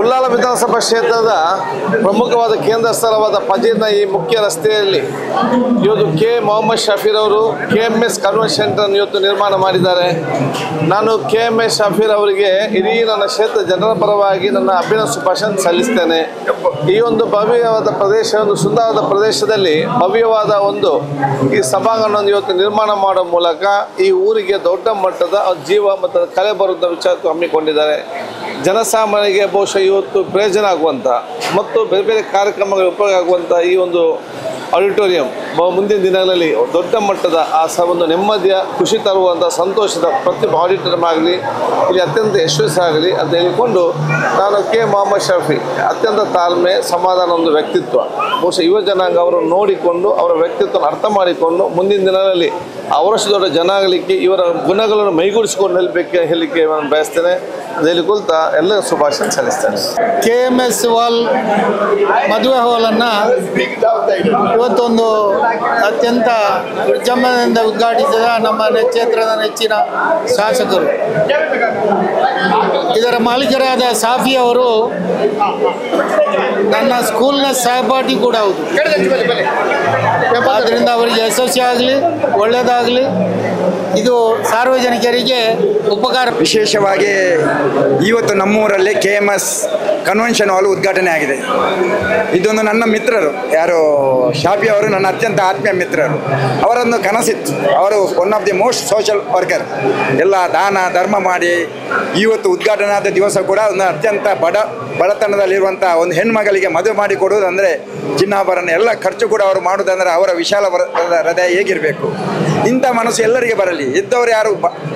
ಉಳ್ಳಾಲ ವಿಧಾನಸಭಾ ಕ್ಷೇತ್ರದ ಪ್ರಮುಖವಾದ ಕೇಂದ್ರ ಸ್ಥಳವಾದ ಪಜೀರ್ನ ಈ ಮುಖ್ಯ ರಸ್ತೆಯಲ್ಲಿ ಇವತ್ತು ಮೊಹಮ್ಮದ್ ಶಫೀರ್ ಅವರು KMS ಕನ್ವೆನ್ಷನ್ ಸೆಂಟರ್ ಇವತ್ತು ನಿರ್ಮಾಣ ಮಾಡಿದ್ದಾರೆ. ನಾನು KMS ಶಫೀರ್ ಅವರಿಗೆ ಇಡೀ ನನ್ನ ಕ್ಷೇತ್ರ ಜನರ ಪರವಾಗಿ ನನ್ನ ಅಭಿನಂದನೆ ಶುಭಾಶಯ ಸಲ್ಲಿಸ್ತೇನೆ. ಈ ಒಂದು ಭವ್ಯವಾದ ಪ್ರದೇಶ, ಒಂದು ಸುಂದರವಾದ ಪ್ರದೇಶದಲ್ಲಿ ಭವ್ಯವಾದ ಒಂದು ಈ ಸಭಾಂಗಣವನ್ನು ಇವತ್ತು ನಿರ್ಮಾಣ ಮಾಡುವ ಮೂಲಕ ಈ ಊರಿಗೆ ದೊಡ್ಡ ಮಟ್ಟದ ಜೀವ ಮತ್ತು ಕಲೆ ಬರುವಂಥ ವಿಚಾರ ಹಮ್ಮಿಕೊಂಡಿದ್ದಾರೆ. ಜನಸಾಮಾನ್ಯರಿಗೆ ಬಹುಶಃ ಇವತ್ತು ಪ್ರಯೋಜನ ಆಗುವಂಥ ಮತ್ತು ಬೇರೆ ಬೇರೆ ಕಾರ್ಯಕ್ರಮಗಳಿಗೆ ಉಪಯೋಗ ಆಗುವಂಥ ಈ ಒಂದು ಆಡಿಟೋರಿಯಂ ಮುಂದಿನ ದಿನಗಳಲ್ಲಿ ದೊಡ್ಡ ಮಟ್ಟದ ಒಂದು ನೆಮ್ಮದಿಯ ಖುಷಿ ತರುವಂಥ ಸಂತೋಷದ ಪ್ರತಿಯೊಬ್ಬ ಆಡಿಟೋರಿಯಂ ಆಗಲಿ ಇಲ್ಲಿ ಅತ್ಯಂತ ಯಶಸ್ವಿ ಆಗಲಿ ಅಂತ ಹೇಳಿಕೊಂಡು ನಾನು ಮೊಹಮ್ಮದ್ ಶಫಿ ಅತ್ಯಂತ ತಾಳ್ಮೆ, ಸಮಾಧಾನ ಒಂದು ವ್ಯಕ್ತಿತ್ವ, ಬಹುಶಃ ಯುವ ಜನಾಂಗ ಅವರನ್ನು ನೋಡಿಕೊಂಡು ಅವರ ವ್ಯಕ್ತಿತ್ವವನ್ನು ಅರ್ಥ ಮಾಡಿಕೊಂಡು ಮುಂದಿನ ದಿನಗಳಲ್ಲಿ ಅವರಷ್ಟು ದೊಡ್ಡ ಜನ ಆಗಲಿಕ್ಕೆ ಇವರ ಗುಣಗಳನ್ನು ಮೈಗೂಡಿಸಿಕೊಂಡು ಹೇಳಲಿಕ್ಕೆ ನಾನು ಬಯಸ್ತೇನೆ. ಅದರಲ್ಲಿ ಕುರಿತ ಎಲ್ಲ ಶುಭಾಶಯ ಸಲ್ಲಿಸ್ತೇನೆ. KMS ಹಾಲ್ ಮದುವೆ ಹಾಲನ್ನು ಇವತ್ತೊಂದು ಅತ್ಯಂತ ವಿಜೃಂಭಣೆಯಿಂದ ಉದ್ಘಾಟಿಸಿದ ನಮ್ಮ ಕ್ಷೇತ್ರದ ನೆಚ್ಚಿನ ಶಾಸಕರು, ಇದರ ಮಾಲೀಕರಾದ ಸಾಫಿ ಅವರು ನನ್ನ ಸ್ಕೂಲ್ನ ಸಹಪಾಠಿ ಕೂಡ ಹೌದು. ಆದ್ದರಿಂದ ಅವರಿಗೆ ಯಶಸ್ವಿ ಆಗಲಿ, ಒಳ್ಳೆಯದಾಗಲಿ. ಇದು ಸಾರ್ವಜನಿಕರಿಗೆ ಉಪಕಾರ. ವಿಶೇಷವಾಗಿ ಇವತ್ತು ನಮ್ಮೂರಲ್ಲಿ KMS ಕನ್ವೆನ್ಷನ್ ಹಾಲ್ ಉದ್ಘಾಟನೆ ಆಗಿದೆ. ಇದೊಂದು ನನ್ನ ಮಿತ್ರರು, ಯಾರು ಶಾಫಿ ಅವರು ನನ್ನ ಅತ್ಯಂತ ಆತ್ಮೀಯ ಮಿತ್ರರು. ಅವರೊಂದು ಕನಸಿತ್ತು, ಅವರು one of the most social worker. ಎಲ್ಲ ದಾನ ಧರ್ಮ ಮಾಡಿ ಇವತ್ತು ಉದ್ಘಾಟನೆ ಆದ ದಿವಸ ಕೂಡ ಒಂದು ಅತ್ಯಂತ ಬಡತನದಲ್ಲಿರುವಂಥ ಒಂದು ಹೆಣ್ಮಗಳಿಗೆ ಮದುವೆ ಮಾಡಿ ಕೊಡುವುದಂದರೆ ಚಿನ್ನಾಭರಣ ಎಲ್ಲ ಖರ್ಚು ಕೂಡ ಅವರು ಮಾಡುವುದಂದರೆ ಅವರ ವಿಶಾಲ ಹೃದಯ ಹೇಗಿರಬೇಕು. ಇಂಥ ಮನಸ್ಸು ಎಲ್ಲರಿಗೆ ಬರಲಿ. ಇದ್ದವರು ಯಾರು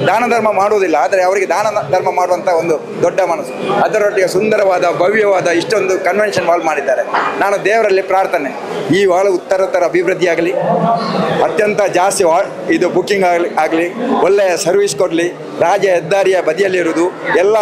ದಾನ ಧರ್ಮ ಮಾಡುವುದಿಲ್ಲ, ಆದರೆ ಅವರಿಗೆ ದಾನ ಧರ್ಮ ಮಾಡುವಂಥ ಒಂದು ದೊಡ್ಡ ಮನಸ್ಸು, ಅದರೊಟ್ಟಿಗೆ ಸುಂದರವಾದ ಭವ್ಯವಾದ ಇಷ್ಟೊಂದು ಕನ್ವೆನ್ಷನ್ ಹಾಲ್ ಮಾಡಿದ್ದಾರೆ. ನಾನು ದೇವರಲ್ಲಿ ಪ್ರಾರ್ಥನೆ, ಈ ಹಾಲ್ ಉತ್ತರೋತ್ತರ ಅಭಿವೃದ್ಧಿಯಾಗಲಿ, ಅತ್ಯಂತ ಜಾಸ್ತಿ ಇದು ಬುಕ್ಕಿಂಗ್ ಆಗಲಿ, ಒಳ್ಳೆಯ ಸರ್ವಿಸ್ ಕೊಡಲಿ, ರಾಜ ಹೆದ್ದಾರಿಯ ಬದಿಯಲ್ಲಿರುವುದು ಎಲ್ಲ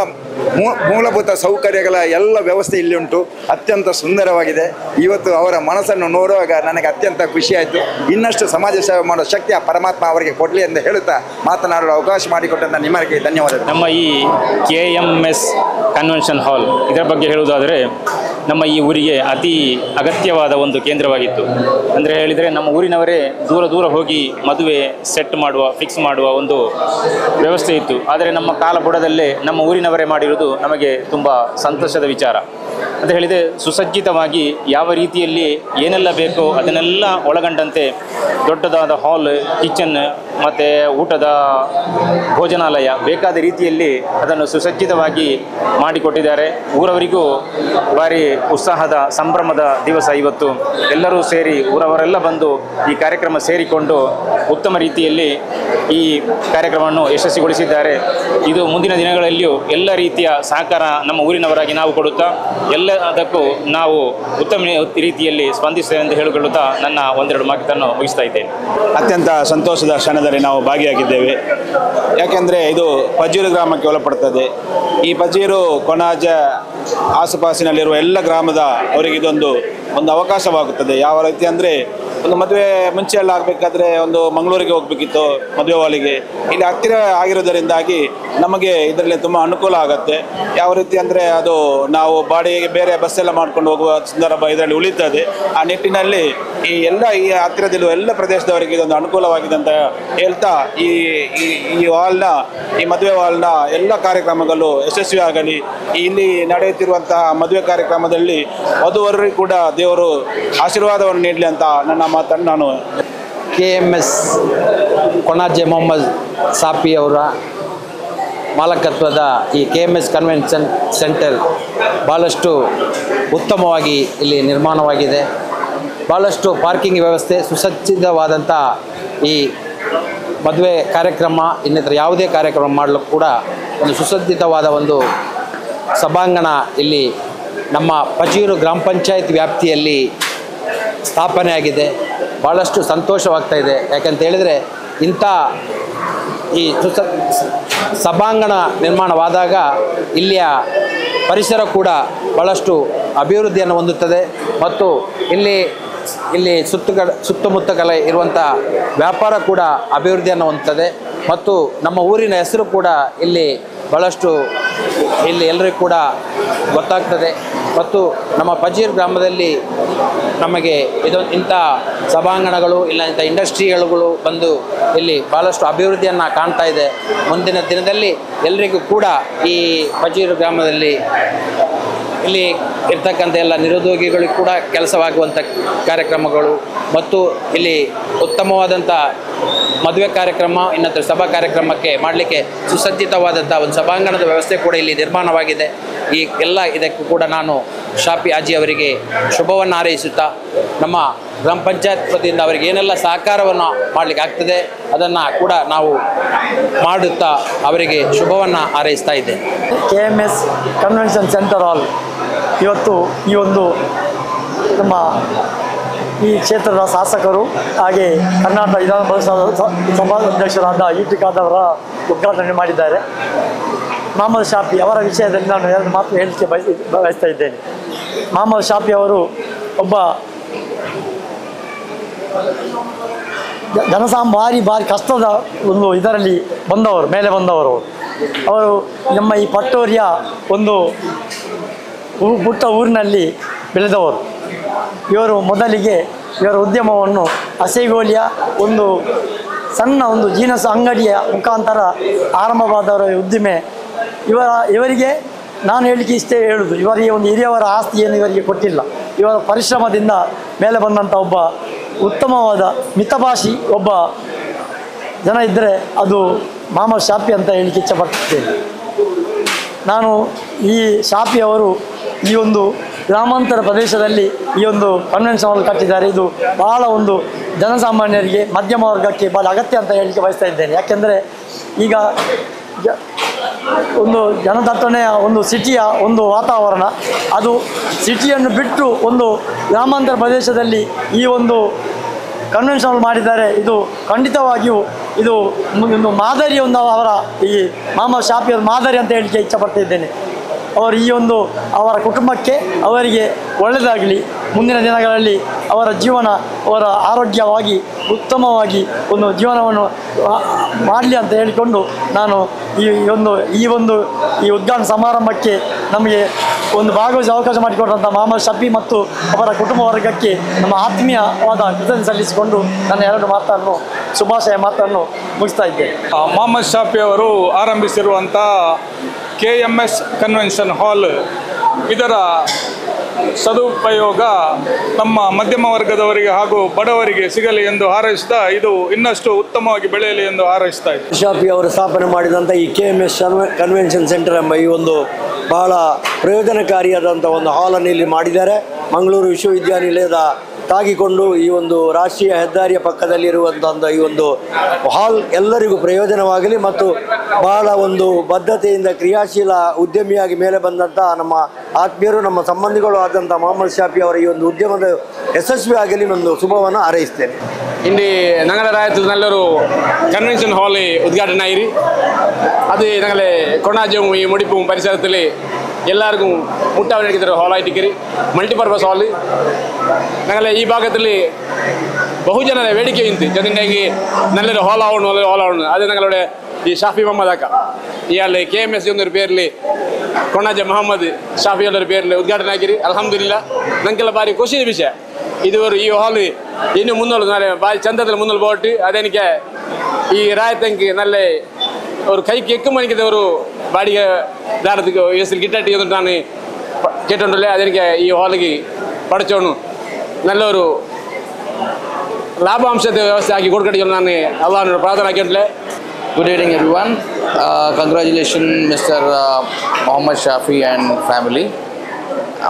ಮೂಲಭೂತ ಸೌಕರ್ಯಗಳ ಎಲ್ಲ ವ್ಯವಸ್ಥೆ ಇಲ್ಲಿ ಉಂಟು. ಅತ್ಯಂತ ಸುಂದರವಾಗಿದೆ. ಇವತ್ತು ಅವರ ಮನಸ್ಸನ್ನು ನೋಡುವಾಗ ನನಗೆ ಅತ್ಯಂತ ಖುಷಿಯಾಯಿತು. ಇನ್ನಷ್ಟು ಸಮಾಜ ಸೇವೆ ಮಾಡೋ ಶಕ್ತಿ ಆ ಪರಮಾತ್ಮ ಅವರಿಗೆ ಕೊಡಲಿ ಎಂದು ಹೇಳುತ್ತಾ ಮಾತನಾಡಲು ಅವಕಾಶ ಮಾಡಿಕೊಟ್ಟಂತ ನಿಮಗೆ ಧನ್ಯವಾದಗಳು. ನಮ್ಮ ಈ KMS ಕನ್ವೆನ್ಷನ್ ಹಾಲ್ ಇದರ ಬಗ್ಗೆ ಹೇಳುವುದಾದರೆ, ನಮ್ಮ ಈ ಊರಿಗೆ ಅತಿ ಅಗತ್ಯವಾದ ಒಂದು ಕೇಂದ್ರವಾಗಿತ್ತು. ಅಂದರೆ ಹೇಳಿದರೆ ನಮ್ಮ ಊರಿನವರೇ ದೂರ ಹೋಗಿ ಮದುವೆ ಸೆಟ್ ಮಾಡುವ, ಫಿಕ್ಸ್ ಮಾಡುವ ಒಂದು ವ್ಯವಸ್ಥೆ ಇತ್ತು. ಆದರೆ ನಮ್ಮ ಕಾಲಬುಡದಲ್ಲೇ ನಮ್ಮ ಊರಿನವರೇ ಮಾಡಿರುವುದು ನಮಗೆ ತುಂಬ ಸಂತೋಷದ ವಿಚಾರ. ಅಂತ ಹೇಳಿದರೆ ಸುಸಜ್ಜಿತವಾಗಿ ಯಾವ ರೀತಿಯಲ್ಲಿ ಏನೆಲ್ಲ ಬೇಕೋ ಅದನ್ನೆಲ್ಲ ಒಳಗೊಂಡಂತೆ ದೊಡ್ಡದಾದ ಹಾಲ್, ಕಿಚನ್ ಮತ್ತು ಊಟದ ಭೋಜನಾಲಯ ಬೇಕಾದ ರೀತಿಯಲ್ಲಿ ಅದನ್ನು ಸುಸಜ್ಜಿತವಾಗಿ ಮಾಡಿಕೊಟ್ಟಿದ್ದಾರೆ. ಊರವರಿಗೂ ಭಾರಿ ಉತ್ಸಾಹದ ಸಂಭ್ರಮದ ದಿವಸ ಇವತ್ತು. ಎಲ್ಲರೂ ಸೇರಿ ಊರವರೆಲ್ಲ ಬಂದು ಈ ಕಾರ್ಯಕ್ರಮ ಸೇರಿಕೊಂಡು ಉತ್ತಮ ರೀತಿಯಲ್ಲಿ ಈ ಕಾರ್ಯಕ್ರಮವನ್ನು ಯಶಸ್ವಿಗೊಳಿಸಿದ್ದಾರೆ. ಇದು ಮುಂದಿನ ದಿನಗಳಲ್ಲಿಯೂ ಎಲ್ಲ ರೀತಿಯ ಸಹಕಾರ ನಮ್ಮ ಊರಿನವರಾಗಿ ನಾವು ಕೊಡುತ್ತಾ ಎಲ್ಲದಕ್ಕೂ ನಾವು ಉತ್ತಮ ರೀತಿಯಲ್ಲಿ ಸ್ಪಂದಿಸ್ತೇವೆ ಎಂದು ಹೇಳಿಕೊಳ್ಳುತ್ತಾ ನನ್ನ ಒಂದೆರಡು ಮಾತನ್ನು ಮುಗಿಸ್ತಾ ಇದ್ದೇನೆ. ಅತ್ಯಂತ ಸಂತೋಷದ ಕ್ಷಣದಲ್ಲಿ ನಾವು ಭಾಗಿಯಾಗಿದ್ದೇವೆ. ಯಾಕೆಂದರೆ ಇದು ಪಜೀರು ಗ್ರಾಮಕ್ಕೆ ಒಳಪಡ್ತದೆ. ಈ ಪಜೀರು ಕೊಣಾಜ ಆಸುಪಾಸಿನಲ್ಲಿರುವ ಎಲ್ಲ ಗ್ರಾಮದ ಅವರಿಗೆ ಇದೊಂದು ಅವಕಾಶವಾಗುತ್ತದೆ. ಯಾವ ರೀತಿ ಅಂದರೆ, ಒಂದು ಮದುವೆ ಮುಂಚೆ ಎಲ್ಲ ಆಗಬೇಕಾದ್ರೆ ಒಂದು ಮಂಗಳೂರಿಗೆ ಹೋಗಬೇಕಿತ್ತು ಮದುವೆ ಹಾಲಿಗೆ. ಇಲ್ಲಿ ಹತ್ತಿರ ಆಗಿರೋದರಿಂದಾಗಿ ನಮಗೆ ಇದರಲ್ಲಿ ತುಂಬ ಅನುಕೂಲ ಆಗುತ್ತೆ. ಯಾವ ರೀತಿ ಅಂದರೆ, ಅದು ನಾವು ಬಾಡಿಗೆ ಬೇರೆ ಬಸ್ಸೆಲ್ಲ ಮಾಡ್ಕೊಂಡು ಹೋಗುವ ಸಂದರ್ಭ ಇದರಲ್ಲಿ ಉಳಿತದೆ. ಆ ನಿಟ್ಟಿನಲ್ಲಿ ಈ ಹತ್ತಿರದಿರುವ ಎಲ್ಲ ಪ್ರದೇಶದವರಿಗೆ ಇದೊಂದು ಅನುಕೂಲವಾಗಿದೆ ಅಂತ ಹೇಳ್ತಾ, ಈ ಹಾಲ್ನ, ಈ ಮದುವೆ ಹಾಲ್ನ ಎಲ್ಲ ಕಾರ್ಯಕ್ರಮಗಳು ಯಶಸ್ವಿ ಆಗಲಿ. ಇಲ್ಲಿ ನಡೆಯುತ್ತಿರುವಂತಹ ಮದುವೆ ಕಾರ್ಯಕ್ರಮದಲ್ಲಿ ವಧುವರರಿಗೂ ಕೂಡ ದೇವರು ಆಶೀರ್ವಾದವನ್ನು ನೀಡಲಿ ಅಂತ ನನ್ನ ಮಾತನ್ನು ನಾನು. KMS ಕೊಣಾಜೆ ಮೊಹಮ್ಮದ್ ಸಾಫಿ ಅವರ ಮಾಲಕತ್ವದ ಈ KMS ಕನ್ವೆನ್ಷನ್ ಸೆಂಟರ್ ಭಾಳಷ್ಟು ಉತ್ತಮವಾಗಿ ಇಲ್ಲಿ ನಿರ್ಮಾಣವಾಗಿದೆ. ಭಾಳಷ್ಟು ಪಾರ್ಕಿಂಗ್ ವ್ಯವಸ್ಥೆ, ಸುಸಜ್ಜಿತವಾದಂಥ ಈ ಮದುವೆ ಕಾರ್ಯಕ್ರಮ, ಇನ್ನಿತರ ಯಾವುದೇ ಕಾರ್ಯಕ್ರಮ ಮಾಡಲು ಕೂಡ ಒಂದು ಸುಸಜ್ಜಿತವಾದ ಒಂದು ಸಭಾಂಗಣ ಇಲ್ಲಿ ನಮ್ಮ ಪಜೀರು ಗ್ರಾಮ ಪಂಚಾಯತ್ ವ್ಯಾಪ್ತಿಯಲ್ಲಿ ಸ್ಥಾಪನೆಯಾಗಿದೆ. ಭಾಳಷ್ಟು ಸಂತೋಷವಾಗ್ತಾ ಇದೆ. ಯಾಕಂತ ಹೇಳಿದರೆ, ಇಂಥ ಈ ಸಭಾಂಗಣ ನಿರ್ಮಾಣವಾದಾಗ ಇಲ್ಲಿಯ ಪರಿಸರ ಕೂಡ ಭಾಳಷ್ಟು ಅಭಿವೃದ್ಧಿಯನ್ನು ಹೊಂದುತ್ತದೆ ಮತ್ತು ಇಲ್ಲಿ ಸುತ್ತಮುತ್ತಲ ಇರುವಂಥ ವ್ಯಾಪಾರ ಕೂಡ ಅಭಿವೃದ್ಧಿಯನ್ನು ಹೊಂದುತ್ತದೆ ಮತ್ತು ನಮ್ಮ ಊರಿನ ಹೆಸರು ಕೂಡ ಇಲ್ಲಿ ಭಾಳಷ್ಟು ಇಲ್ಲಿ ಎಲ್ಲರಿಗೂ ಕೂಡ ಗೊತ್ತಾಗ್ತದೆ. ಮತ್ತು ನಮ್ಮ ಪಜೀರ್ ಗ್ರಾಮದಲ್ಲಿ ನಮಗೆ ಇಂಥ ಸಭಾಂಗಣಗಳು ಇಲ್ಲ ಇಂಥ ಇಂಡಸ್ಟ್ರಿಗಳು ಬಂದು ಇಲ್ಲಿ ಭಾಳಷ್ಟು ಅಭಿವೃದ್ಧಿಯನ್ನು ಕಾಣ್ತಾ ಇದೆ. ಮುಂದಿನ ದಿನದಲ್ಲಿ ಎಲ್ಲರಿಗೂ ಕೂಡ ಈ ಪಜೀರ್ ಗ್ರಾಮದಲ್ಲಿ ಇಲ್ಲಿ ಇರ್ತಕ್ಕಂಥ ಎಲ್ಲ ನಿರುದ್ಯೋಗಿಗಳಿಗೂ ಕೂಡ ಕೆಲಸವಾಗುವಂಥ ಕಾರ್ಯಕ್ರಮಗಳು ಮತ್ತು ಇಲ್ಲಿ ಉತ್ತಮವಾದಂಥ ಮದುವೆ ಕಾರ್ಯಕ್ರಮ ಇನ್ನೊಂದು ಸಭಾ ಕಾರ್ಯಕ್ರಮಕ್ಕೆ ಮಾಡಲಿಕ್ಕೆ ಸುಸಜ್ಜಿತವಾದಂಥ ಒಂದು ಸಭಾಂಗಣದ ವ್ಯವಸ್ಥೆ ಕೂಡ ಇಲ್ಲಿ ನಿರ್ಮಾಣವಾಗಿದೆ. ಈ ಎಲ್ಲ ಇದಕ್ಕೂ ಕೂಡ ನಾನು ಶಾಫಿ ಹಾಜಿ ಅವರಿಗೆ ಶುಭವನ್ನು ಹಾರೈಸುತ್ತಾ ನಮ್ಮ ಗ್ರಾಮ ಪಂಚಾಯತ್ ವತಿಯಿಂದ ಅವರಿಗೆ ಏನೆಲ್ಲ ಸಹಕಾರವನ್ನು ಮಾಡಲಿಕ್ಕೆ ಆಗ್ತದೆ ಅದನ್ನು ಕೂಡ ನಾವು ಮಾಡುತ್ತಾ ಅವರಿಗೆ ಶುಭವನ್ನು ಹಾರೈಸ್ತಾ ಇದ್ದೇನೆ. KMS ಕನ್ವೆನ್ಷನ್ ಸೆಂಟರ್ ಹಾಲ್ ಇವತ್ತು ಈ ಒಂದು ನಮ್ಮ ಈ ಕ್ಷೇತ್ರದ ಶಾಸಕರು ಹಾಗೆ ಕರ್ನಾಟಕ ವಿಧಾನ ಪರಿಷತ್ ಸಭಾಧ್ಯಕ್ಷರಾದ ಟಿ ಖಾದರ್ ಉದ್ಘಾಟನೆ ಮಾಡಿದ್ದಾರೆ. ಮೊಹಮ್ಮದ್ ಶಾಫಿ ಅವರ ವಿಷಯದಲ್ಲಿ ನಾನು ಎರಡು ಮಾತು ಹೇಳಲಿಕ್ಕೆ ಬಯಸ್ತಾ ಇದ್ದೇನೆ. ಮೊಹಮ್ಮದ್ ಶಾಫಿ ಅವರು ಒಬ್ಬ ಭಾರಿ ಕಷ್ಟದ ಒಂದು ಇದರಲ್ಲಿ ಮೇಲೆ ಬಂದವರು. ಅವರು ನಮ್ಮ ಈ ಪಟ್ಟೋರಿಯ ಒಂದು ಪುಟ್ಟ ಊರಿನಲ್ಲಿ ಬೆಳೆದವರು. ಇವರು ಮೊದಲಿಗೆ ಇವರ ಉದ್ಯಮವನ್ನು ಹಸೆಗೋಲಿಯ ಒಂದು ಸಣ್ಣ ಒಂದು ಜೀನಸ್ ಅಂಗಡಿಯ ಮುಖಾಂತರ ಆರಂಭವಾದವರ ಉದ್ದಿಮೆ. ಇವರಿಗೆ ನಾನು ಹೇಳಲಿಕ್ಕೆ ಇಷ್ಟೇ ಹೇಳುವುದು, ಇವರಿಗೆ ಒಂದು ಹಿರಿಯವರ ಆಸ್ತಿಯನ್ನು ಇವರಿಗೆ ಕೊಟ್ಟಿಲ್ಲ. ಇವರ ಪರಿಶ್ರಮದಿಂದ ಮೇಲೆ ಬಂದಂಥ ಒಬ್ಬ ಉತ್ತಮವಾದ ಮಿತಭಾಷಿ ಒಬ್ಬ ಜನ ಇದ್ದರೆ ಅದು ಮೊಹಮ್ಮದ್ ಶಾಫಿ ಅಂತ ಹೇಳಲಿಕ್ಕೆ ಇಚ್ಛಪಡ್ತೇನೆ. ನಾನು ಈ ಶಾಫಿ ಅವರು ಈ ಒಂದು ಗ್ರಾಮಾಂತರ ಪ್ರದೇಶದಲ್ಲಿ ಈ ಒಂದು ಕನ್ವೆನ್ಷನ್ ಹಾಲ್ ಕಟ್ಟಿದ್ದಾರೆ. ಇದು ಭಾಳ ಒಂದು ಜನಸಾಮಾನ್ಯರಿಗೆ ಮಧ್ಯಮ ವರ್ಗಕ್ಕೆ ಭಾಳ ಅಗತ್ಯ ಅಂತ ಹೇಳಲಿಕ್ಕೆ ಬಯಸ್ತಾ ಇದ್ದೇನೆ. ಯಾಕೆಂದರೆ ಈಗ ಒಂದು ಜನದಟ್ಟಣೆಯ ಒಂದು ಸಿಟಿಯ ಒಂದು ವಾತಾವರಣ, ಅದು ಸಿಟಿಯನ್ನು ಬಿಟ್ಟು ಒಂದು ಗ್ರಾಮಾಂತರ ಪ್ರದೇಶದಲ್ಲಿ ಈ ಒಂದು ಕನ್ವೆನ್ಷನ್ ಹಾಲ್ ಮಾಡಿದ್ದಾರೆ. ಇದು ಖಂಡಿತವಾಗಿಯೂ ಇದು ಒಂದು ಮಾದರಿ, ಒಂದು ಅವರ ಈ ಮೊಹಮ್ಮದ್ ಶಾಫಿ ಅವರ ಮಾದರಿ ಅಂತ ಹೇಳಲಿಕ್ಕೆ ಇಚ್ಛಪಡ್ತಿದ್ದೇನೆ. ಅವರು ಈ ಒಂದು ಅವರ ಕುಟುಂಬಕ್ಕೆ ಅವರಿಗೆ ಒಳ್ಳೆಯದಾಗಲಿ, ಮುಂದಿನ ದಿನಗಳಲ್ಲಿ ಅವರ ಜೀವನ ಅವರ ಆರೋಗ್ಯವಾಗಿ ಉತ್ತಮವಾಗಿ ಒಂದು ಜೀವನವನ್ನು ಮಾಡಲಿ ಅಂತ ಹೇಳಿಕೊಂಡು ನಾನು ಈ ಉದ್ಘಾಟನಾ ಸಮಾರಂಭಕ್ಕೆ ನಮಗೆ ಒಂದು ಭಾಗವಹಿಸುವ ಅವಕಾಶ ಮಾಡಿಕೊಟ್ಟಂಥ ಮೊಹಮ್ಮದ್ ಶಾಫಿ ಮತ್ತು ಅವರ ಕುಟುಂಬ ವರ್ಗಕ್ಕೆ ನಮ್ಮ ಆತ್ಮೀಯವಾದ ಕೃತಜ್ಞತೆ ಸಲ್ಲಿಸಿಕೊಂಡು ನನ್ನ ಎರಡು ಮಾತನ್ನು ಶುಭಾಶಯ ಮಾತನ್ನು ಮುಗಿಸ್ತಾ ಇದ್ದೇನೆ. ಮೊಹಮ್ಮದ್ ಶಾಫಿ ಅವರು ಆರಂಭಿಸಿರುವಂಥ KMS ಕನ್ವೆನ್ಷನ್ ಹಾಲ್, ಇದರ ಸದುಪಯೋಗ ನಮ್ಮ ಮಧ್ಯಮ ವರ್ಗದವರಿಗೆ ಹಾಗೂ ಬಡವರಿಗೆ ಸಿಗಲಿ ಎಂದು ಹಾರೈಸ್ತಾ ಇದು ಇನ್ನಷ್ಟು ಉತ್ತಮವಾಗಿ ಬೆಳೆಯಲಿ ಎಂದು ಹಾರೈಸ್ತಾ ಇದ್ದಾರೆ. ಶಾಫಿ ಅವರು ಸ್ಥಾಪನೆ ಮಾಡಿದಂಥ ಈ KMS ಕನ್ವೆನ್ಷನ್ ಸೆಂಟರ್ ಎಂಬ ಈ ಒಂದು ಬಹಳ ಪ್ರಯೋಜನಕಾರಿಯಾದಂಥ ಒಂದು ಹಾಲನ್ನು ಇಲ್ಲಿ ಮಾಡಿದ್ದಾರೆ. ಮಂಗಳೂರು ವಿಶ್ವವಿದ್ಯಾನಿಲಯದ ತಾಗಿಕೊಂಡು ಈ ಒಂದು ರಾಷ್ಟ್ರೀಯ ಹೆದ್ದಾರಿಯ ಪಕ್ಕದಲ್ಲಿರುವಂಥ ಈ ಒಂದು ಹಾಲ್ ಎಲ್ಲರಿಗೂ ಪ್ರಯೋಜನವಾಗಲಿ ಮತ್ತು ಬಹಳ ಒಂದು ಬದ್ಧತೆಯಿಂದ ಕ್ರಿಯಾಶೀಲ ಉದ್ಯಮಿಯಾಗಿ ಮೇಲೆ ಬಂದಂಥ ನಮ್ಮ ಆತ್ಮೀಯರು, ನಮ್ಮ ಸಂಬಂಧಿಗಳು ಆದಂಥ ಮೊಹಮ್ಮದ್ ಶಾಫಿ ಅವರ ಈ ಒಂದು ಉದ್ಯಮದ ಯಶಸ್ವಿ ಆಗಲಿ ಒಂದು ಶುಭವನ್ನು ಹಾರೈಸ್ತೇನೆ. ഇന്ന് ഞങ്ങളുടെ രാജ്യത്തിൽ നല്ലൊരു കൺവെൻഷൻ ഹാള് ഉദ്ഘാടനം ആയി. അത് ഞങ്ങളെ കൊണാജവും ഈ മുടിപ്പും പരിസരത്തിൽ എല്ലാവർക്കും മുട്ടാവണിക്കുന്ന ഹാളായിട്ട് കയറി മൾട്ടിപർപ്പസ് ഹാള്. ഞങ്ങളെ ഈ ഭാഗത്തിൽ ബഹുജനരെ വേടിക്കയുണ്ട് ചെന്നിട്ടുണ്ടെങ്കിൽ നല്ലൊരു ഹാളാവണം, നല്ലൊരു ഹാളാവണം. അത് ഞങ്ങളുടെ ഈ ഷാഫി മുഹമ്മദ് ആക്ക, ഇയാൾ KMS എന്നൊരു പേരിൽ കൊണാജ മുഹമ്മദ് ഷാഫി എന്നൊരു പേരിൽ ഉദ്ഘാടനം ആക്കി. അൽഹംദുലില്ലാ ഞങ്ങൾക്കെല്ലാം ഭാരി ಖುಷಿ ವಿಷಯ. ಇದು ಈ ಹಾಲು ಇನ್ನು ಮುನ್ನೋಳು ಭಾರಿ ಚಂದದಲ್ಲಿ ಮುನ್ನೋಳು போட்டு അതെനിക്ക് ഈ രാജ്യത്തേക്ക് നല്ല ഒരു കൈക്ക് എക്കും മണിക്കുന്ന ഒരു ബാടികദാരത്തേക്ക് യൂസിൽ കിട്ടാട്ടി എന്നിട്ട് ഞാൻ കേട്ടിട്ടുണ്ടല്ലേ. അതെനിക്ക് ഈ ഹാളിക്ക് പഠിച്ചോണു നല്ലൊരു ലാഭാംശത്തെ വ്യവസ്ഥ ആക്കി കൊടുക്കട്ടെ ഞാൻ അള്ളാഹിനോട് പ്രാർത്ഥന ആക്കിയിട്ടില്ലേ. Good evening everyone. Congratulations Mr. Mohammad Shafi and family.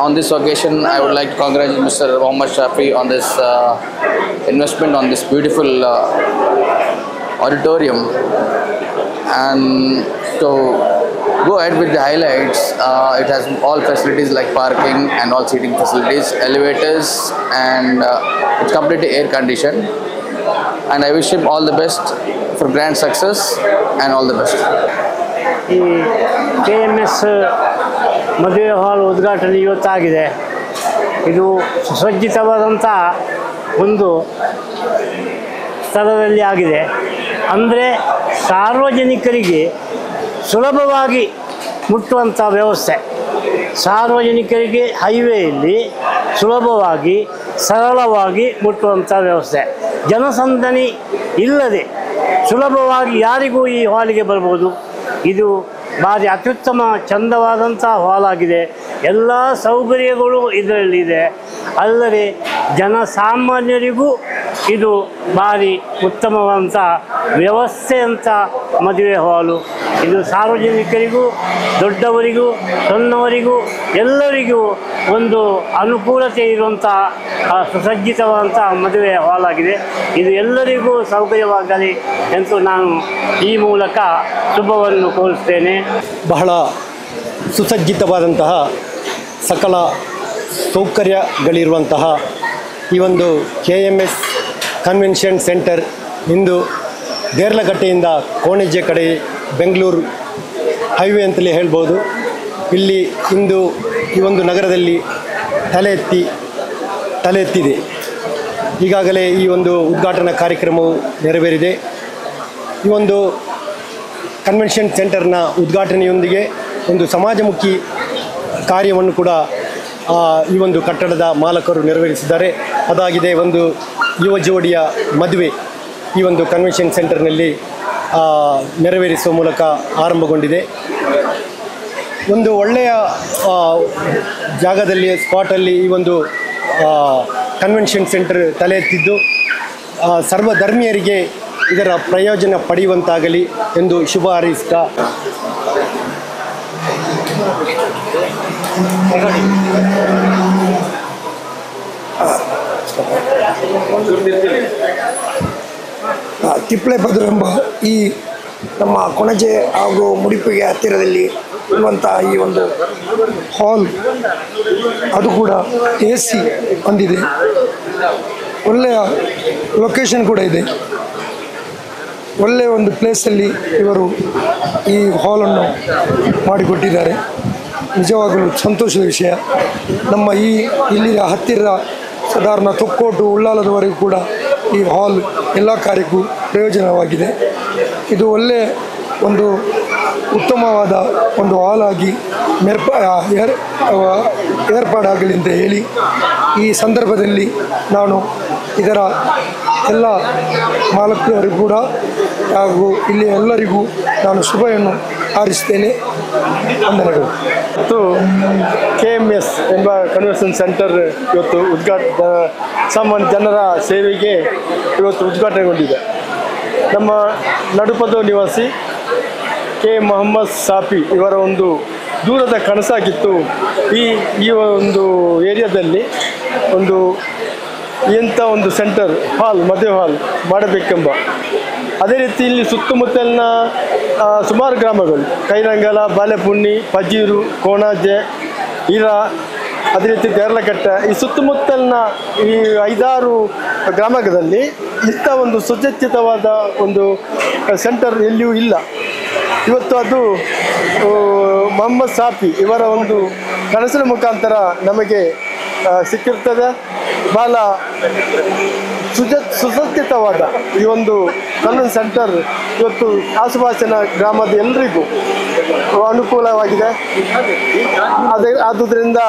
On this occasion, I would like to congratulate Mr. Mohammad Shafi on this investment on this beautiful auditorium. And to go ahead with the highlights, it has all facilities like parking and all seating facilities, elevators, and it's completely air conditioned. And I wish him all the best for grand success and all the best. ಈ KMS ಮದುವೆ ಹಾಲ್ ಉದ್ಘಾಟನೆ ಇವತ್ತಾಗಿದೆ. ಇದು ಸುಸಜ್ಜಿತವಾದಂಥ ಒಂದು ಸ್ಥಳದಲ್ಲಿ ಆಗಿದೆ. ಅಂದರೆ ಸಾರ್ವಜನಿಕರಿಗೆ ಸುಲಭವಾಗಿ ಮುಟ್ಟುವಂಥ ವ್ಯವಸ್ಥೆ. ಸಾರ್ವಜನಿಕರಿಗೆ ಹೈವೇಯಲ್ಲಿ ಸುಲಭವಾಗಿ ಸರಳವಾಗಿ ಮುಟ್ಟುವಂಥ ವ್ಯವಸ್ಥೆ. ಜನಸಂದಣಿ ಇಲ್ಲದೆ ಸುಲಭವಾಗಿ ಯಾರಿಗೂ ಈ ಹಾಲಿಗೆ ಬರ್ಬೋದು. ಇದು ಭಾರಿ ಅತ್ಯುತ್ತಮ ಚಂದವಾದಂಥ ಹಾಲ್ ಆಗಿದೆ. ಎಲ್ಲ ಸೌಕರ್ಯಗಳು ಇದರಲ್ಲಿದೆ. ಅಲ್ಲದೆ ಜನಸಾಮಾನ್ಯರಿಗೂ ಇದು ಭಾರಿ ಉತ್ತಮವಾದಂಥ ವ್ಯವಸ್ಥೆಯಂಥ ಮದುವೆ ಹಾಲು. ಇದು ಸಾರ್ವಜನಿಕರಿಗೂ ದೊಡ್ಡವರಿಗೂ ಸಣ್ಣವರಿಗೂ ಎಲ್ಲರಿಗೂ ಒಂದು ಅನುಕೂಲತೆ ಇರುವಂಥ ಸುಸಜ್ಜಿತವಾದಂಥ ಮದುವೆ ಹಾಲ್ ಆಗಿದೆ. ಇದು ಎಲ್ಲರಿಗೂ ಸೌಕರ್ಯವಾಗಲಿ ಎಂದು ನಾನು ಈ ಮೂಲಕ ಶುಭವನ್ನು ಕೋರುತ್ತೇನೆ. ಬಹಳ ಸುಸಜ್ಜಿತವಾದಂತಹ ಸಕಲ ಸೌಕರ್ಯಗಳಿರುವಂತಹ ಈ ಒಂದು KMS ಕನ್ವೆನ್ಷನ್ ಸೆಂಟರ್ ಇಂದು ದೇರ್ಲಕಟ್ಟೆಯಿಂದ ಕೋಣೆಜೆ ಕಡೆ ಬೆಂಗಳೂರು ಹೈವೇ ಅಂತಲೇ ಹೇಳ್ಬೋದು. ಇಲ್ಲಿ ಇಂದು ಈ ಒಂದು ನಗರದಲ್ಲಿ ತಲೆ ಎತ್ತಿದೆ. ಈಗಾಗಲೇ ಈ ಒಂದು ಉದ್ಘಾಟನಾ ಕಾರ್ಯಕ್ರಮವು ನೆರವೇರಿದೆ. ಈ ಒಂದು ಕನ್ವೆನ್ಷನ್ ಸೆಂಟರ್ನ ಉದ್ಘಾಟನೆಯೊಂದಿಗೆ ಒಂದು ಸಮಾಜಮುಖಿ ಕಾರ್ಯವನ್ನು ಕೂಡ ಈ ಒಂದು ಕಟ್ಟಡದ ಮಾಲಕರು ನೆರವೇರಿಸಿದ್ದಾರೆ. ಅದಾಗಿದೆ ಒಂದು ಯುವ ಜೋಡಿಯ ಮದುವೆ ಈ ಒಂದು ಕನ್ವೆನ್ಷನ್ ಸೆಂಟರ್ನಲ್ಲಿ ನೆರವೇರಿಸುವ ಮೂಲಕ ಆರಂಭಗೊಂಡಿದೆ. ಒಂದು ಒಳ್ಳೆಯ ಜಾಗದಲ್ಲಿ ಸ್ಪಾಟಲ್ಲಿ ಈ ಒಂದು ಕನ್ವೆನ್ಷನ್ ಸೆಂಟರ್ ತಲೆ ಎತ್ತಿದ್ದು ಸರ್ವಧರ್ಮೀಯರಿಗೆ ಇದರ ಪ್ರಯೋಜನ ಪಡೆಯುವಂತಾಗಲಿ ಎಂದು ಶುಭ ಹಾರೈಸುತ್ತಾ ತಿಪ್ಪಳೆಪದರು ಎಂಬ ಈ ನಮ್ಮ ಕೊಣಜೆ ಹಾಗೂ ಮುಡಿಪಿಗೆ ಹತ್ತಿರದಲ್ಲಿ ಇರುವಂಥ ಈ ಒಂದು ಹಾಲ್ ಅದು ಕೂಡ AC ಹೊಂದಿದೆ. ಒಳ್ಳೆಯ ಲೊಕೇಶನ್ ಕೂಡ ಇದೆ. ಒಳ್ಳೆಯ ಒಂದು ಪ್ಲೇಸಲ್ಲಿ ಇವರು ಈ ಹಾಲನ್ನು ಮಾಡಿಕೊಟ್ಟಿದ್ದಾರೆ. ನಿಜವಾಗಲೂ ಸಂತೋಷದ ವಿಷಯ. ನಮ್ಮ ಇಲ್ಲಿಯ ಹತ್ತಿರ ಸಾಧಾರಣ ತೊಕ್ಕೋಟು ಉಳ್ಳಾಲದವರೆಗೂ ಕೂಡ ಈ ಹಾಲ್ ಎಲ್ಲ ಕಾರ್ಯಕ್ಕೂ ಪ್ರಯೋಜನವಾಗಿದೆ. ಇದು ಒಳ್ಳೆಯ ಒಂದು ಉತ್ತಮವಾದ ಒಂದು ಹಾಲ್ ಆಗಿ ಏರ್ಪಾಡಾಗಲಿ ಅಂತ ಹೇಳಿ ಈ ಸಂದರ್ಭದಲ್ಲಿ ನಾನು ಇದರ ಎಲ್ಲ ಮಾಲಕರಿಗೂ ಕೂಡ ಹಾಗೂ ಇಲ್ಲಿ ಎಲ್ಲರಿಗೂ ನಾನು ಶುಭವನ್ನು ಹಾರೈಸುತ್ತೇನೆ. ವಂದನೆಗಳು. ಮತ್ತು KMS ಎಂಬ ಕನ್ವೆನ್ಷನ್ ಸೆಂಟರ್ ಇವತ್ತು ಸಾಮಾನ್ಯ ಜನರ ಸೇವೆಗೆ ಇವತ್ತು ಉದ್ಘಾಟನೆಗೊಂಡಿದೆ. ನಮ್ಮ ನಡುಪದ ನಿವಾಸಿ K. ಮೊಹಮ್ಮದ್ ಸಾಫಿ ಇವರ ಒಂದು ದೂರದ ಕನಸಾಗಿತ್ತು ಈ ಒಂದು ಏರಿಯಾದಲ್ಲಿ ಒಂದು ಇಂಥ ಒಂದು ಸೆಂಟರ್ ಹಾಲ್ ಮದುವೆ ಹಾಲ್ ಮಾಡಬೇಕೆಂಬ. ಅದೇ ರೀತಿ ಇಲ್ಲಿ ಸುತ್ತಮುತ್ತಲಿನ ಸುಮಾರು ಗ್ರಾಮಗಳು ಕೈರಂಗಲ, ಬಾಲೆಪುಣ್ಣಿ, ಪಜೀರು, ಕೋಣಾಜೆ, ಹಿರಾ, ಅದೇ ರೀತಿ ದೇರ್ಲಕಟ್ಟೆ ಈ ಸುತ್ತಮುತ್ತಲಿನ ಈ 5-6 ಗ್ರಾಮದಲ್ಲಿ ಇಂಥ ಒಂದು ಸುಸಜ್ಜಿತವಾದ ಒಂದು ಸೆಂಟರ್ ಎಲ್ಲಿಯೂ ಇಲ್ಲ. ಇವತ್ತು ಅದು ಮೊಹಮ್ಮದ್ ಸಾಫಿ ಇವರ ಒಂದು ಕನಸಿನ ಮುಖಾಂತರ ನಮಗೆ ಸಿಕ್ಕಿರ್ತದೆ. ಬಹಳ ಸುಸಜ್ಜಿತವಾದ ಈ ಒಂದು ಕನ್ವೆನ್ಷನ್ ಸೆಂಟರ್ ಇವತ್ತು ಆಸುಪಾಸಿನ ಗ್ರಾಮದ ಎಲ್ಲರಿಗೂ ಅನುಕೂಲವಾಗಿದೆ. ಆದುದರಿಂದ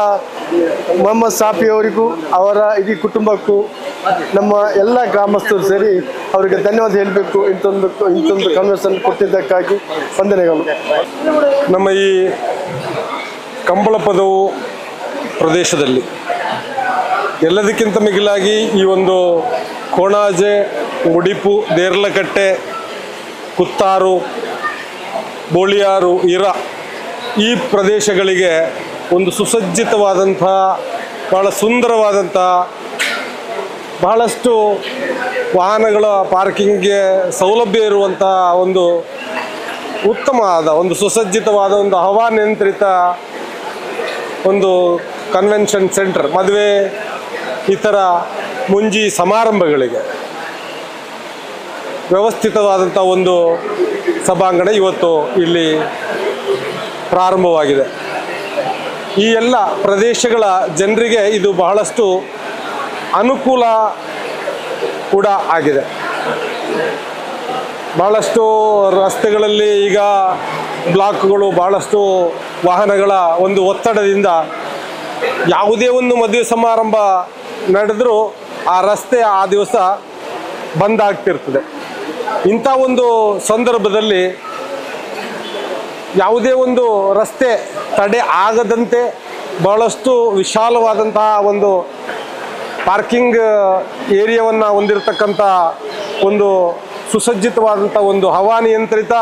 ಮೊಹಮ್ಮದ್ ಸಾಫಿ ಅವರಿಗೂ ಅವರ ಇಡೀ ಕುಟುಂಬಕ್ಕೂ ನಮ್ಮ ಎಲ್ಲ ಗ್ರಾಮಸ್ಥರು ಸೇರಿ ಅವರಿಗೆ ಧನ್ಯವಾದ ಹೇಳಬೇಕು. ಇಂಥೊಂದು ಕನ್ವೆನ್ಷನ್ ಕೊಟ್ಟಿದ್ದಕ್ಕಾಗಿ ವಂದನೆಗಳು. ನಮ್ಮ ಈ ಕಂಬಳಪದವು ಪ್ರದೇಶದಲ್ಲಿ ಎಲ್ಲದಕ್ಕಿಂತ ಮಿಗಿಲಾಗಿ ಈ ಒಂದು ಕೋಣಾಜೆ, ಉಡಿಪು, ದೇರ್ಲಕಟ್ಟೆ, ಕುತ್ತಾರು, ಬೋಳಿಯಾರು, ಹಿರಾ ಈ ಪ್ರದೇಶಗಳಿಗೆ ಒಂದು ಸುಸಜ್ಜಿತವಾದಂಥ ಭಾಳ ಸುಂದರವಾದಂಥ ಬಹಳಷ್ಟು ವಾಹನಗಳ ಪಾರ್ಕಿಂಗ್ಗೆ ಸೌಲಭ್ಯ ಇರುವಂಥ ಒಂದು ಉತ್ತಮವಾದ ಒಂದು ಸುಸಜ್ಜಿತವಾದ ಒಂದು ಹವಾನಿಯಂತ್ರಿತ ಒಂದು ಕನ್ವೆನ್ಷನ್ ಸೆಂಟರ್ ಮದುವೆ ಇತರ ಮುಂಜಿ ಸಮಾರಂಭಗಳಿಗೆ ವ್ಯವಸ್ಥಿತವಾದಂಥ ಒಂದು ಸಭಾಂಗಣ ಇವತ್ತು ಇಲ್ಲಿ ಪ್ರಾರಂಭವಾಗಿದೆ. ಈ ಎಲ್ಲ ಪ್ರದೇಶಗಳ ಜನರಿಗೆ ಇದು ಬಹಳಷ್ಟು ಅನುಕೂಲ ಕೂಡ ಆಗಿದೆ. ಬಹಳಷ್ಟು ರಸ್ತೆಗಳಲ್ಲಿ ಈಗ ಬ್ಲಾಕ್ಗಳು, ಭಾಳಷ್ಟು ವಾಹನಗಳ ಒಂದು ಒತ್ತಡದಿಂದ ಯಾವುದೇ ಒಂದು ಮದುವೆ ಸಮಾರಂಭ ನಡೆದರೂ ಆ ರಸ್ತೆ ಆ ದಿವಸ ಬಂದ್ ಆಗ್ತಿರ್ತದೆ. ಇಂಥ ಒಂದು ಸಂದರ್ಭದಲ್ಲಿ ಯಾವುದೇ ಒಂದು ರಸ್ತೆ ತಡೆ ಆಗದಂತೆ ಬಹಳಷ್ಟು ವಿಶಾಲವಾದಂತಹ ಒಂದು ಪಾರ್ಕಿಂಗ್ ಏರಿಯಾವನ್ನು ಹೊಂದಿರತಕ್ಕಂಥ ಒಂದು ಸುಸಜ್ಜಿತವಾದಂಥ ಒಂದು ಹವಾನಿಯಂತ್ರಿತ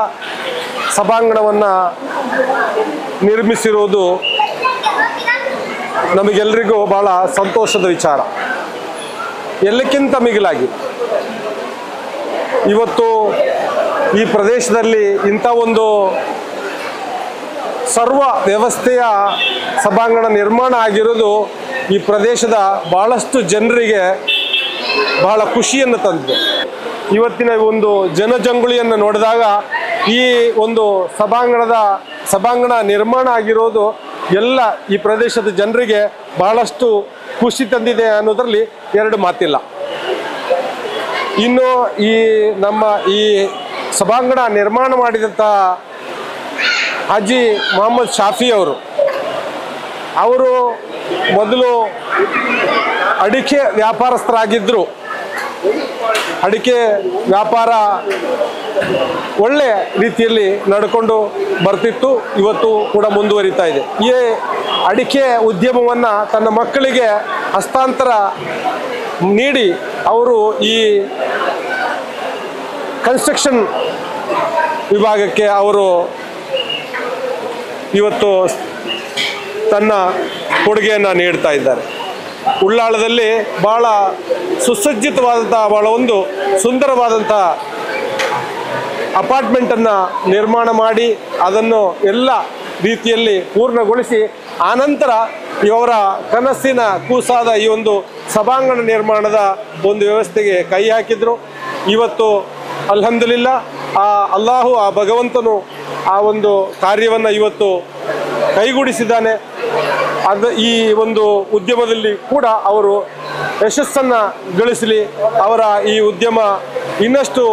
ಸಭಾಂಗಣವನ್ನು ನಿರ್ಮಿಸಿರುವುದು ನಮಗೆಲ್ಲರಿಗೂ ಬಹಳ ಸಂತೋಷದ ವಿಚಾರ. ಎಲ್ಲಕ್ಕಿಂತ ಮಿಗಿಲಾಗಿ ಇವತ್ತು ಈ ಪ್ರದೇಶದಲ್ಲಿ ಇಂಥ ಒಂದು ಸರ್ವ ವ್ಯವಸ್ಥೆಯ ಸಭಾಂಗಣ ನಿರ್ಮಾಣ ಆಗಿರೋದು ಈ ಪ್ರದೇಶದ ಬಹಳಷ್ಟು ಜನರಿಗೆ ಬಹಳ ಖುಷಿಯನ್ನು ತಂದಿದೆ. ಇವತ್ತಿನ ಒಂದು ಜನಜಂಗುಳಿಯನ್ನು ನೋಡಿದಾಗ ಈ ಒಂದು ಸಭಾಂಗಣ ನಿರ್ಮಾಣ ಆಗಿರೋದು ಎಲ್ಲ ಈ ಪ್ರದೇಶದ ಜನರಿಗೆ ಬಹಳಷ್ಟು ಖುಷಿ ತಂದಿದೆ ಅನ್ನೋದರಲ್ಲಿ ಎರಡು ಮಾತಿಲ್ಲ. ಇನ್ನು ನಮ್ಮ ಈ ಸಭಾಂಗಣ ನಿರ್ಮಾಣ ಮಾಡಿದಂಥ ಹಾಜಿ ಮೊಹಮ್ಮದ್ ಶಾಫಿ ಅವರು ಮೊದಲು ಅಡಿಕೆ ವ್ಯಾಪಾರಸ್ಥರಾಗಿದ್ದರು. ಅಡಿಕೆ ವ್ಯಾಪಾರ ಒಳ್ಳೆ ರೀತಿಯಲ್ಲಿ ನಡ್ಕೊಂಡು ಬರ್ತಿತ್ತು, ಇವತ್ತು ಕೂಡ ಮುಂದುವರಿತಾ ಇದೆ. ಈ ಅಡಿಕೆ ಉದ್ಯಮವನ್ನು ತನ್ನ ಮಕ್ಕಳಿಗೆ ಹಸ್ತಾಂತರ ನೀಡಿ ಅವರು ಈ ಕನ್ಸ್ಟ್ರಕ್ಷನ್ ವಿಭಾಗಕ್ಕೆ ಅವರು ಇವತ್ತು ತನ್ನ ಕೊಡುಗೆಯನ್ನು ನೀಡ್ತಾ ಇದ್ದಾರೆ. ಉಳ್ಳಾಳದಲ್ಲಿ ಭಾಳ ಸುಸಜ್ಜಿತವಾದಂಥ ಭಾಳ ಒಂದು ಸುಂದರವಾದಂಥ ಅಪಾರ್ಟ್ಮೆಂಟನ್ನು ನಿರ್ಮಾಣ ಮಾಡಿ ಅದನ್ನು ಎಲ್ಲ ರೀತಿಯಲ್ಲಿ ಪೂರ್ಣಗೊಳಿಸಿ ಆನಂತರ ಇವರ ಕನಸಿನ ಕೂಸಾದ ಈ ಒಂದು ಸಭಾಂಗಣ ನಿರ್ಮಾಣದ ಒಂದು ವ್ಯವಸ್ಥೆಗೆ ಕೈ ಹಾಕಿದರು. ಇವತ್ತು ಅಲ್ಹಮ್ದುಲಿಲ್ಲಾ ಆ ಭಗವಂತನು ಆ ಒಂದು ಕಾರ್ಯವನ್ನು ಇವತ್ತು ಕೈಗೂಡಿಸಿದ್ದಾನೆ. ಈ ಒಂದು ಉದ್ಯಮದಲ್ಲಿ ಕೂಡ ಅವರು ಯಶಸ್ಸನ್ನು ಗಳಿಸಲಿ, ಅವರ ಈ ಉದ್ಯಮ ಇನ್ನಷ್ಟು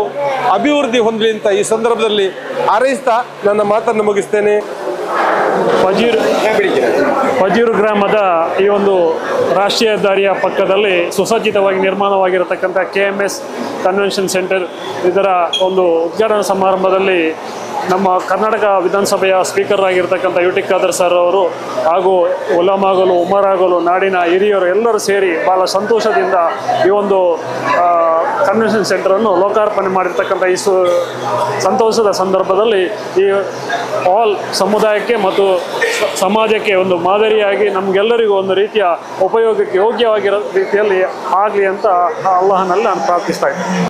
ಅಭಿವೃದ್ಧಿ ಹೊಂದಲಿ ಅಂತ ಈ ಸಂದರ್ಭದಲ್ಲಿ ಹಾರೈಸ್ತಾ ನನ್ನ ಮಾತನ್ನು ಮುಗಿಸ್ತೇನೆ. ಪಜೀರು ಗ್ರಾಮದ ಈ ಒಂದು ರಾಷ್ಟ್ರೀಯ ಹೆದ್ದಾರಿಯ ಪಕ್ಕದಲ್ಲಿ ಸುಸಜ್ಜಿತವಾಗಿ ನಿರ್ಮಾಣವಾಗಿರತಕ್ಕಂಥ KMS ಕನ್ವೆನ್ಷನ್ ಸೆಂಟರ್, ಇದರ ಒಂದು ಉದ್ಘಾಟನಾ ಸಮಾರಂಭದಲ್ಲಿ ನಮ್ಮ ಕರ್ನಾಟಕ ವಿಧಾನಸಭೆಯ ಸ್ಪೀಕರ್ ಆಗಿರ್ತಕ್ಕಂಥ UT ಖಾದರ್ ಸರ್ ಅವರು ಹಾಗೂ ಉಲಮಾಗಳು, ಉಮರಾಗಳು, ನಾಡಿನ ಹಿರಿಯರು ಎಲ್ಲರೂ ಸೇರಿ ಭಾಳ ಸಂತೋಷದಿಂದ ಈ ಒಂದು ಕನ್ವೆನ್ಷನ್ ಸೆಂಟರನ್ನು ಲೋಕಾರ್ಪಣೆ ಮಾಡಿರ್ತಕ್ಕಂಥ ಈ ಸಂತೋಷದ ಸಂದರ್ಭದಲ್ಲಿ ಈ ಆಲ್ ಸಮುದಾಯಕ್ಕೆ ಮತ್ತು ಸಮಾಜಕ್ಕೆ ಒಂದು ಮಾದರಿಯಾಗಿ ನಮಗೆಲ್ಲರಿಗೂ ಒಂದು ರೀತಿಯ ಉಪಯೋಗಕ್ಕೆ ಯೋಗ್ಯವಾಗಿರೋ ರೀತಿಯಲ್ಲಿ ಆಗಲಿ ಅಂತ ಅಲ್ಲಾಹನಲ್ಲಿ ನಾನು ಪ್ರಾರ್ಥಿಸ್ತಾ ಇದ್ದೀನಿ.